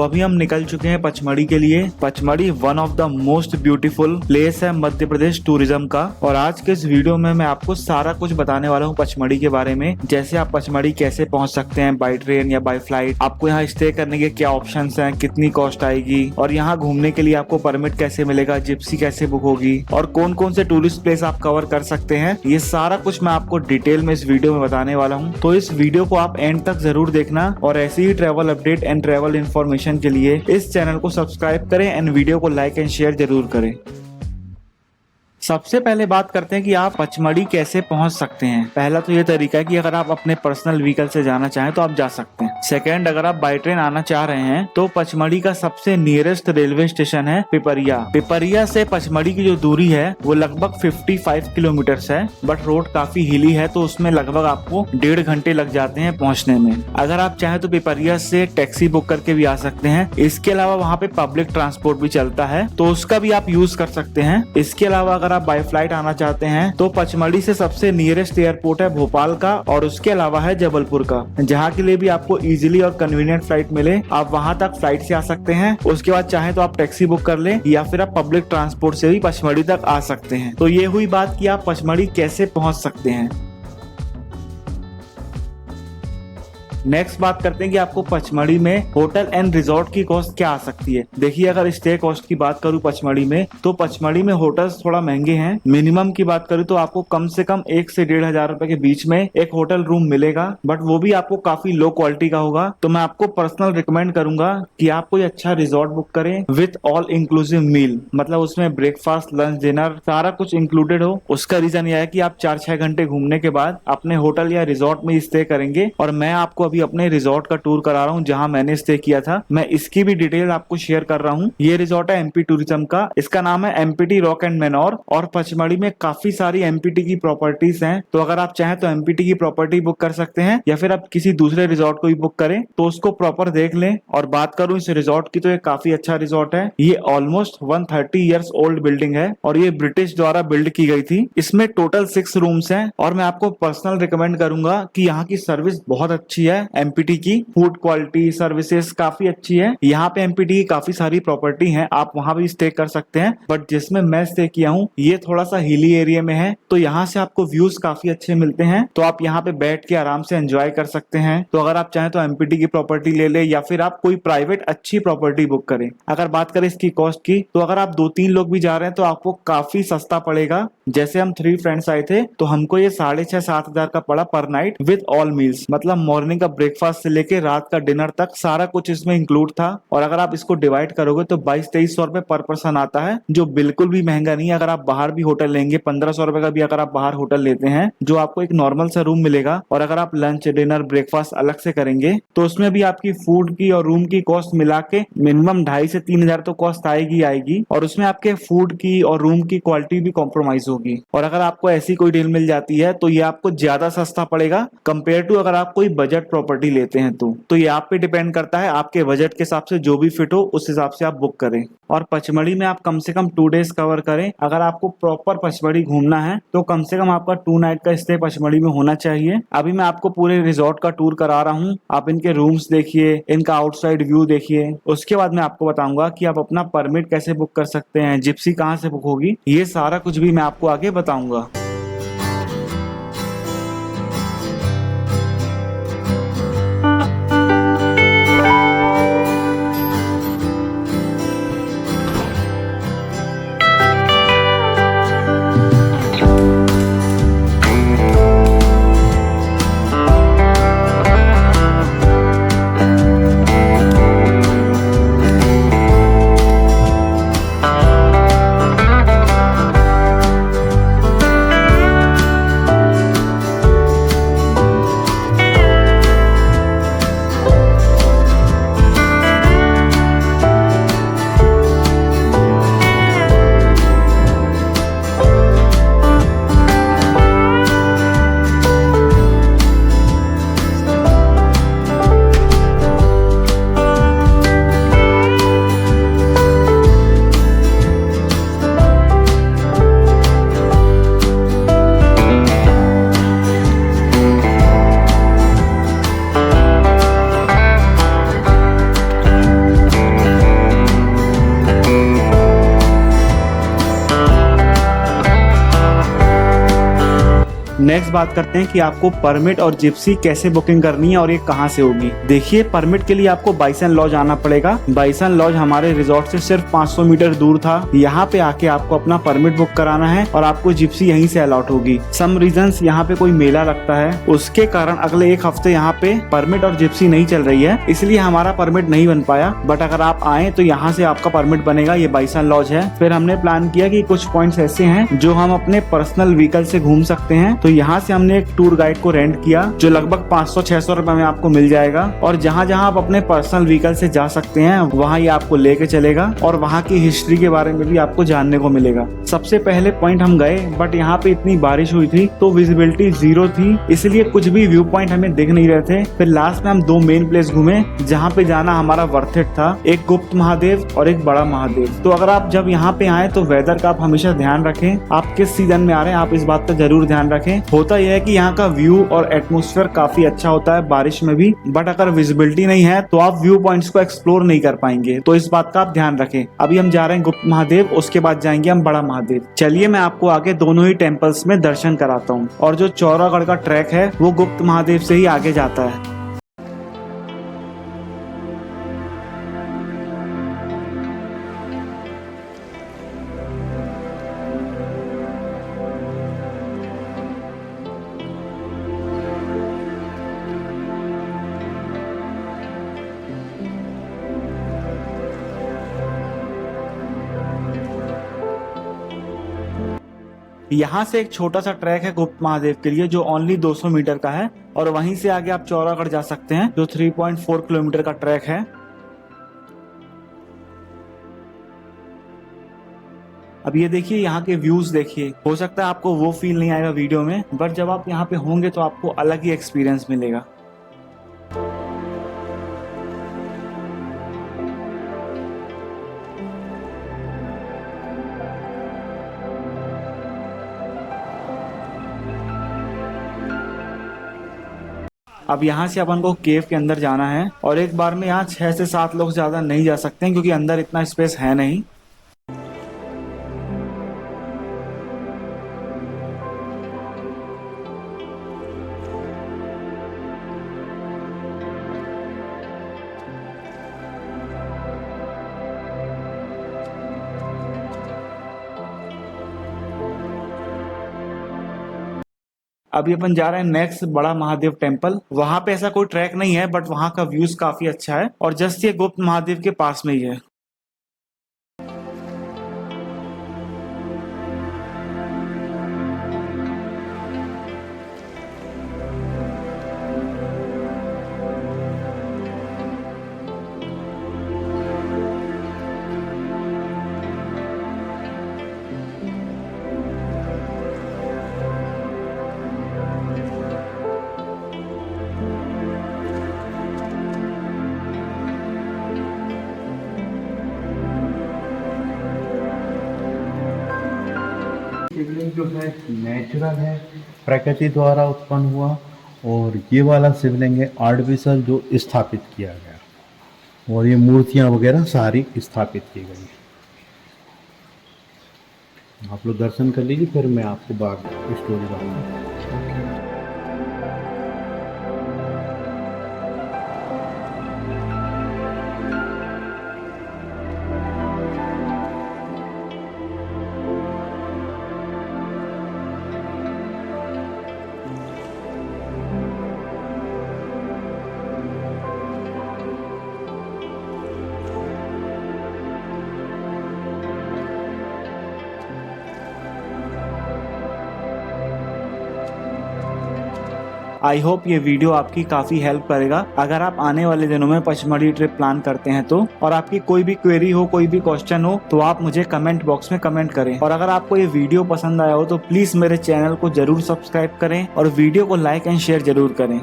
तो अभी हम निकल चुके हैं पचमढ़ी के लिए। Pachmarhi one of the most beautiful place है मध्य प्रदेश टूरिज्म का। और आज के इस वीडियो में मैं आपको सारा कुछ बताने वाला हूँ पचमढ़ी के बारे में। जैसे आप पचमढ़ी कैसे पहुँच सकते हैं, बाई ट्रेन या बाई फ्लाइट, आपको यहाँ स्टे करने के क्या ऑप्शंस हैं, कितनी कॉस्ट आएगी, और यहाँ घूमने के लिए आपको परमिट कैसे मिलेगा, जिप्सी कैसे बुक होगी, और कौन कौन से टूरिस्ट प्लेस आप कवर कर सकते हैं। ये सारा कुछ मैं आपको डिटेल में इस वीडियो में बताने वाला हूँ। तो इस वीडियो को आप एंड तक जरूर देखना और ऐसी ही travel update and travel information के लिए इस चैनल को सब्सक्राइब करें एंड वीडियो को लाइक एंड शेयर जरूर करें। सबसे पहले बात करते हैं कि आप पचमढ़ी कैसे पहुंच सकते हैं। पहला तो ये तरीका है कि अगर आप अपने पर्सनल व्हीकल से जाना चाहें तो आप जा सकते हैं। सेकंड, अगर आप बाई ट्रेन आना चाह रहे हैं तो पचमढ़ी का सबसे नियरेस्ट रेलवे स्टेशन है पिपरिया। पिपरिया से पचमढ़ी की जो दूरी है वो लगभग 55 किलोमीटर है, बट रोड काफी हिली है तो उसमें लगभग आपको 1.5 घंटे लग जाते हैं पहुंचने में। अगर आप चाहें तो पिपरिया से टैक्सी बुक करके भी आ सकते हैं। इसके अलावा वहाँ पे पब्लिक ट्रांसपोर्ट भी चलता है तो उसका भी आप यूज कर सकते हैं। इसके अलावा अगर आप बाई फ्लाइट आना चाहते हैं तो पचमढ़ी से सबसे नियरेस्ट एयरपोर्ट है भोपाल का और उसके अलावा है जबलपुर का, जहाँ के लिए भी आपको इजीली और कन्वीनियंट फ्लाइट मिले आप वहां तक फ्लाइट से आ सकते हैं। उसके बाद चाहे तो आप टैक्सी बुक कर लें या फिर आप पब्लिक ट्रांसपोर्ट से भी पचमढ़ी तक आ सकते हैं। तो ये हुई बात कि आप पचमढ़ी कैसे पहुंच सकते हैं। नेक्स्ट बात करते हैं कि आपको पचमढ़ी में होटल एंड रिजॉर्ट की कॉस्ट क्या आ सकती है। देखिए, अगर स्टे कॉस्ट की बात करूं पचमढ़ी में तो पचमढ़ी में होटल्स थोड़ा महंगे हैं। मिनिमम की बात करूं तो आपको कम से कम 1 से 1,500 हजार रुपए के बीच में एक होटल रूम मिलेगा, बट वो भी आपको काफी लो क्वालिटी का होगा। तो मैं आपको पर्सनल रिकमेंड करूंगा कि आप कोई अच्छा रिजॉर्ट बुक करें विथ ऑल इंक्लूसिव मील, मतलब उसमें ब्रेकफास्ट, लंच, डिनर सारा कुछ इंक्लूडेड हो। उसका रीजन यह है कि आप 4-6 घंटे घूमने के बाद अपने होटल या रिजॉर्ट में स्टे करेंगे। और मैं आपको अभी अपने रिजॉर्ट का टूर करा रहा हूँ जहां मैंने स्टे किया था। मैं इसकी भी डिटेल आपको शेयर कर रहा हूँ। ये रिजॉर्ट है एमपी टूरिज्म का, इसका नाम है एमपीटी रॉक एंड मैनोर। और पचमढ़ी में काफी सारी एमपीटी की प्रॉपर्टीज हैं, तो अगर आप चाहें तो एमपीटी की प्रॉपर्टी बुक कर सकते हैं या फिर आप किसी दूसरे रिजॉर्ट को भी बुक करें तो उसको प्रॉपर देख लें। और बात करूं इस रिजॉर्ट की तो ये काफी अच्छा रिजॉर्ट है। ये ऑलमोस्ट 130 ईयर्स ओल्ड बिल्डिंग है और ये ब्रिटिश द्वारा बिल्ड की गई थी। इसमें टोटल 6 रूम्स हैं और मैं आपको पर्सनल रिकमेंड करूंगा कि यहाँ की सर्विस बहुत अच्छी है। एमपीटी की फूड क्वालिटी, सर्विसेज काफी अच्छी है। यहाँ पे एमपीटी की काफी सारी प्रॉपर्टी है, आप वहां भी स्टे कर सकते हैं। बट जिसमें मैं स्टे किया हूँ ये थोड़ा सा हिली एरिया में है तो यहाँ से आपको व्यूज काफी अच्छे मिलते हैं, तो आप यहाँ पे बैठ के आराम से एंजॉय कर सकते हैं। तो अगर आप चाहें तो एमपीटी की प्रॉपर्टी ले ले या फिर आप कोई प्राइवेट अच्छी प्रॉपर्टी बुक करें। अगर बात करें इसकी कॉस्ट की तो अगर आप 2-3 लोग भी जा रहे हैं तो आपको काफी सस्ता पड़ेगा। जैसे हम 3 फ्रेंड्स आए थे तो हमको ये 6,500-7 हजार का पड़ा पर नाइट विद ऑल मील्स, मतलब मॉर्निंग का ब्रेकफास्ट से लेके रात का डिनर तक सारा कुछ इसमें इंक्लूड था। और अगर आप इसको डिवाइड करोगे तो 2200-2300 रुपए पर पर्सन आता है, जो बिल्कुल भी महंगा नहीं है। अगर आप बाहर भी होटल लेंगे 1500 रुपए का भी अगर आप बाहर होटल लेते हैं जो आपको एक नॉर्मल सा रूम मिलेगा, और अगर आप लंच, डिनर, ब्रेकफास्ट अलग से करेंगे तो उसमें भी आपकी फूड की और रूम की कॉस्ट मिला के मिनिमम 2,500 से 3,000 तो कॉस्ट आएगी। और उसमें आपके फूड की और रूम की क्वालिटी भी कॉम्प्रोमाइज होगी। और अगर आपको ऐसी कोई डील मिल जाती है तो ये आपको ज्यादा सस्ता पड़ेगा कंपेयर टू अगर आप कोई बजट प्रॉपर्टी लेते हैं तो ये आप पे डिपेंड करता है। आपके बजट के हिसाब से जो भी फिट हो उस हिसाब से आप बुक करें। और पचमढ़ी में आप कम से कम 2 डेज कवर करें। अगर आपको प्रॉपर पचमढ़ी घूमना है तो कम से कम आपका 2 नाइट का स्टे पचमढ़ी में होना चाहिए। अभी मैं आपको पूरे रिजॉर्ट का टूर करा रहा हूँ, आप इनके रूम्स देखिए, इनका आउटसाइड व्यू देखिए। उसके बाद मैं आपको बताऊंगा कि आप अपना परमिट कैसे बुक कर सकते हैं, जिप्सी कहाँ से बुक होगी, ये सारा कुछ भी मैं आपको आगे बताऊंगा। नेक्स्ट बात करते हैं कि आपको परमिट और जिप्सी कैसे बुकिंग करनी है और ये कहाँ से होगी। देखिए, परमिट के लिए आपको बाइसन लॉज आना पड़ेगा। बाइसन लॉज हमारे रिजॉर्ट से सिर्फ 500 मीटर दूर था। यहाँ पे आके आपको अपना परमिट बुक कराना है और आपको जिप्सी यहीं से अलॉट होगी। सम रीजंस यहाँ पे कोई मेला लगता है, उसके कारण अगले एक हफ्ते यहाँ पे परमिट और जिप्सी नहीं चल रही है, इसलिए हमारा परमिट नहीं बन पाया। बट अगर आप आए तो यहाँ से आपका परमिट बनेगा। ये बाइसन लॉज है। फिर हमने प्लान किया कि कुछ पॉइंट्स ऐसे हैं जो हम अपने पर्सनल व्हीकल से घूम सकते हैं, तो यहाँ से हमने एक टूर गाइड को रेंट किया जो लगभग 500-600 रुपए में आपको मिल जाएगा। और जहाँ जहाँ आप अपने पर्सनल व्हीकल से जा सकते हैं वहाँ ये आपको लेके चलेगा और वहाँ की हिस्ट्री के बारे में भी आपको जानने को मिलेगा। सबसे पहले पॉइंट हम गए, बट यहाँ पे इतनी बारिश हुई थी तो विजिबिलिटी 0 थी, इसलिए कुछ भी व्यू पॉइंट हमें दिख नहीं रहे थे। फिर लास्ट में हम 2 मेन प्लेस घूमे जहाँ पे जाना हमारा वर्थ इट था, एक गुप्त महादेव और एक बड़ा महादेव। तो अगर आप जब यहाँ पे आए तो वेदर का आप हमेशा ध्यान रखें, आप किस सीजन में आ रहे हैं आप इस बात का जरूर ध्यान रखें। होता यह है कि यहाँ का व्यू और एटमोस्फेयर काफी अच्छा होता है बारिश में भी, बट अगर विजिबिलिटी नहीं है तो आप व्यू पॉइंट्स को एक्सप्लोर नहीं कर पाएंगे, तो इस बात का आप ध्यान रखें। अभी हम जा रहे हैं गुप्त महादेव, उसके बाद जाएंगे हम बड़ा महादेव। चलिए मैं आपको आगे दोनों ही टेम्पल्स में दर्शन कराता हूँ। और जो चौरागढ़ का ट्रैक है वो गुप्त महादेव से ही आगे जाता है। यहाँ से एक छोटा सा ट्रैक है गुप्त महादेव के लिए जो ओनली 200 मीटर का है, और वहीं से आगे आप चौरागढ़ जा सकते हैं जो 3.4 किलोमीटर का ट्रैक है। अब ये देखिए, यहाँ के व्यूज देखिए। हो सकता है आपको वो फील नहीं आएगा वीडियो में, बट जब आप यहाँ पे होंगे तो आपको अलग ही एक्सपीरियंस मिलेगा। अब यहाँ से अपन को केव के अंदर जाना है, और एक बार में यहाँ 6 से 7 लोग ज्यादा नहीं जा सकते हैं क्योंकि अंदर इतना स्पेस है नहीं। अभी अपन जा रहे हैं नेक्स्ट बड़ा महादेव टेम्पल। वहां पे ऐसा कोई ट्रैक नहीं है, बट वहां का व्यूज काफी अच्छा है और जस्ट ये गुप्त महादेव के पास में ही है। शिवलिंग जो है नेचुरल है, प्रकृति द्वारा उत्पन्न हुआ, और ये वाला शिवलिंग है आर्टिफिशियल जो स्थापित किया गया, और ये मूर्तियां वगैरह सारी स्थापित की गई। आप लोग दर्शन कर लीजिए, फिर मैं आपको बाद स्टोरी बताऊंगा। आई होप ये वीडियो आपकी काफी हेल्प करेगा अगर आप आने वाले दिनों में पचमढ़ी ट्रिप प्लान करते हैं तो। और आपकी कोई भी क्वेरी हो, कोई भी क्वेश्चन हो, तो आप मुझे कमेंट बॉक्स में कमेंट करें। और अगर आपको ये वीडियो पसंद आया हो तो प्लीज मेरे चैनल को जरूर सब्सक्राइब करें और वीडियो को लाइक एंड शेयर जरूर करें।